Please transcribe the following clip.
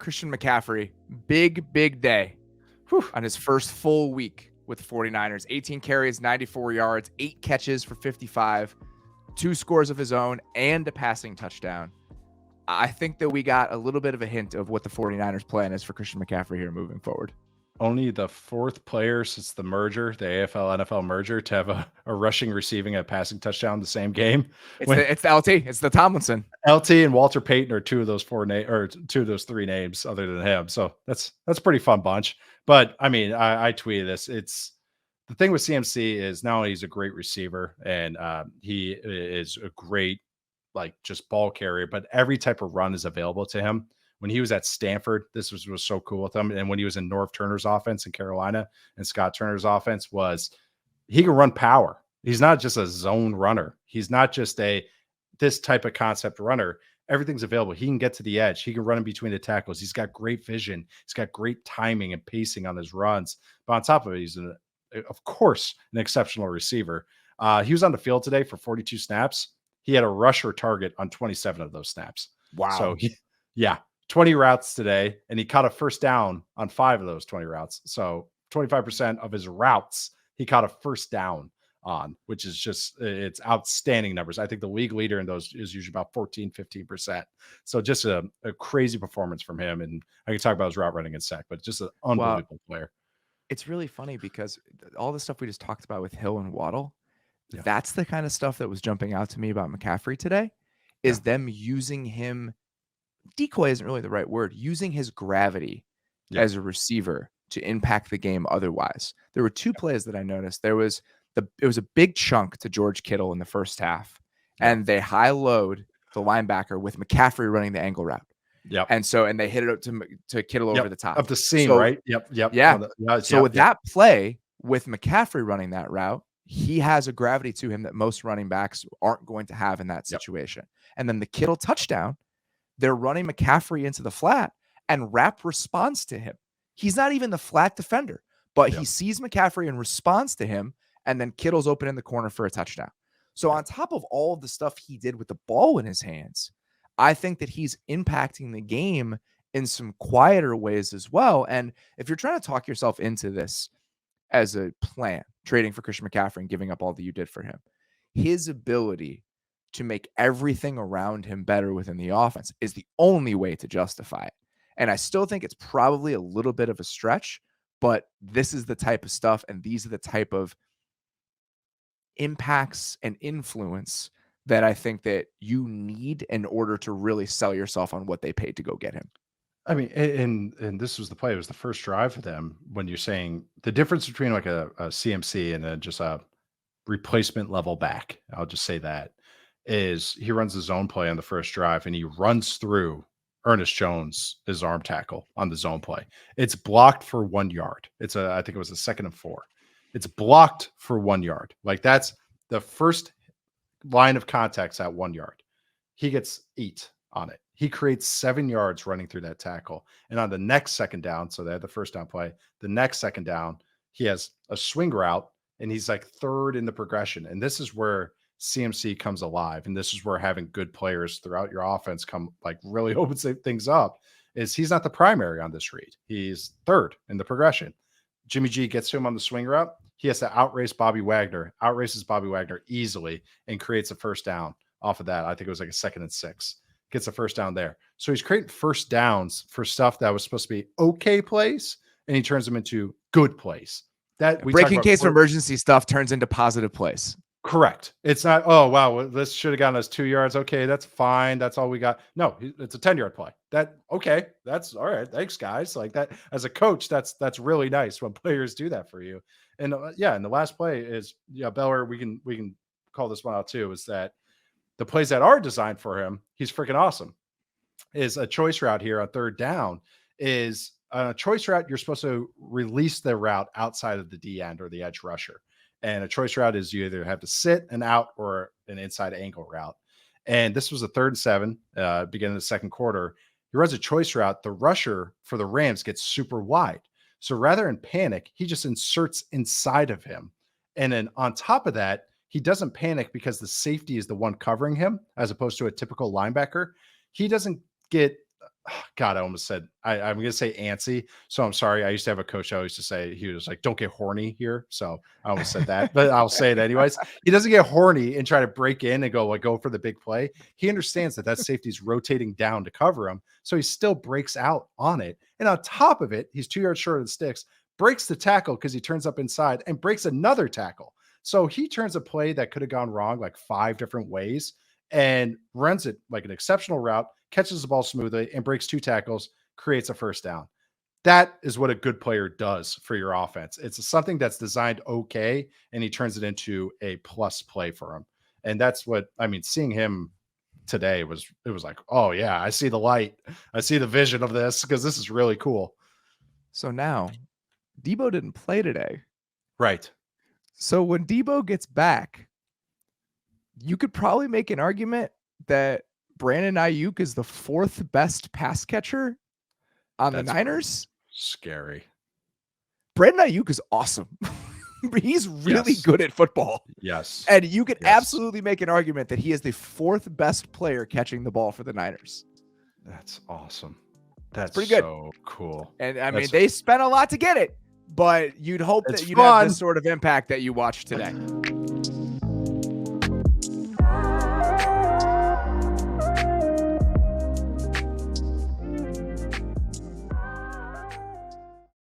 Christian McCaffrey, big day on his first full week with the 49ers. 18 carries, 94 yards, 8 catches for 55, 2 scores of his own, and a passing touchdown. I think that we got a little bit of a hint of what the 49ers plan is for Christian McCaffrey here moving forward. Only the 4th player since the merger, the AFL-NFL merger, to have a rushing, receiving, and passing touchdown in the same game. It's the LT. It's the Tomlinson. LT and Walter Payton are 2 of those 2 of those 3 names other than him. So that's a pretty fun bunch. But I mean, I tweeted this. It's the thing with CMC is not only he's a great receiver and he is a great just ball carrier, but every type of run is available to him. When he was at Stanford, this was so cool with him. And when he was in Norv Turner's offense in Carolina and Scott Turner's offense was he can run power. He's not just a zone runner. He's not just this type of concept runner. Everything's available. He can get to the edge. He can run in between the tackles. He's got great vision. He's got great timing and pacing on his runs. But on top of it, he's of course an exceptional receiver. He was on the field today for 42 snaps. He had a rusher target on 27 of those snaps. Wow. So 20 routes today, and he caught a first down on 5 of those 20 routes. So 25% of his routes, he caught a first down on, which is just, it's outstanding numbers. I think the league leader in those is usually about 15%. So just a crazy performance from him. And I can talk about his route running in sec, but just an unbelievable player. It's really funny because all the stuff we just talked about with Hill and Waddle, that's the kind of stuff that was jumping out to me about McCaffrey today, is them using him. Decoy isn't really the right word, using his gravity as a receiver to impact the game otherwise. There were 2 plays that I noticed. It was a big chunk to George Kittle in the first half, and they high load the linebacker with McCaffrey running the angle route. Yep. And they hit it up to Kittle over the top. Of the seam, right? Yep. Yeah. With that play, with McCaffrey running that route, he has a gravity to him that most running backs aren't going to have in that situation. And then the Kittle touchdown, they're running McCaffrey into the flat, and Rapp responds to him. He's not even the flat defender, but he sees McCaffrey and responds to him, and then Kittle's open in the corner for a touchdown. So on top of all of the stuff he did with the ball in his hands, I think that he's impacting the game in some quieter ways as well. And if you're trying to talk yourself into this as a plan, trading for Christian McCaffrey and giving up all that you did for him, his ability to make everything around him better within the offense is the only way to justify it. And I still think it's probably a little bit of a stretch, but this is the type of stuff, and these are the type of impacts and influence that I think that you need in order to really sell yourself on what they paid to go get him. I mean, and this was the play. It was the first drive for them. When you're saying the difference between like a CMC and then just a replacement level back, I'll just say that, is he runs the zone play on the first drive and he runs through Ernest Jones, his arm tackle on the zone play. It's blocked for 1 yard. I think it was a 2nd and 4. It's blocked for 1 yard. Like that's the first line of contacts at 1 yard. He gets 8 on it. He creates 7 yards running through that tackle. And on the next second down, so they had the first down play, the next second down, he has a swing route and he's like 3rd in the progression. And this is where CMC comes alive. And this is where having good players throughout your offense come like really opens things up, is he's not the primary on this read. He's 3rd in the progression. Jimmy G gets to him on the swing route. He has to outraces Bobby Wagner easily and creates a first down off of that. I think it was like a 2nd and 6. Gets a first down there. So he's creating first downs for stuff that was supposed to be okay plays, and he turns them into good plays. That breaking case for emergency stuff turns into positive plays. Correct. It's not, oh, wow, this should have gotten us 2 yards. Okay, that's fine. That's all we got. No, it's a 10-yard play. Okay, that's all right. Thanks, guys. Like that, as a coach, that's really nice when players do that for you. And and the last play is, Beller, we can call this one out too, is that the plays that are designed for him, he's freaking awesome. Is a choice route here on 3rd down. Is a choice route, you're supposed to release the route outside of the D end or the edge rusher. And a choice route is you either have to sit and out or an inside angle route. And this was a 3rd and 7, beginning of the second quarter. He runs a choice route. The rusher for the Rams gets super wide. So rather than panic, he just inserts inside of him. And then on top of that, he doesn't panic because the safety is the one covering him as opposed to a typical linebacker. He doesn't get God, I almost said, I'm going to say antsy. So I'm sorry. I used to have a coach. I used to say, he was like, don't get horny here. So I almost said that, but I'll say it anyways. He doesn't get horny and try to break in and go for the big play. He understands that safety's rotating down to cover him. So he still breaks out on it. And on top of it, he's 2 yards short of the sticks, breaks the tackle because he turns up inside and breaks another tackle. So he turns a play that could have gone wrong like 5 different ways and runs it like an exceptional route, catches the ball smoothly and breaks 2 tackles, creates a first down. That is what a good player does for your offense. It's something that's designed okay, and he turns it into a plus play for him. And that's what, I mean, seeing him today was like, oh yeah, I see the light. I see the vision of this because this is really cool. So now Debo didn't play today. Right. So when Debo gets back, you could probably make an argument that Brandon Ayuk is the 4th best pass catcher on the Niners. Scary. Brandon Ayuk is awesome. He's really good at football. Yes. And you could absolutely make an argument that he is the 4th best player catching the ball for the Niners. That's awesome. That's pretty good. So cool. And I mean, they spent a lot to get it, but you'd hope that you'd have this sort of impact that you watched today.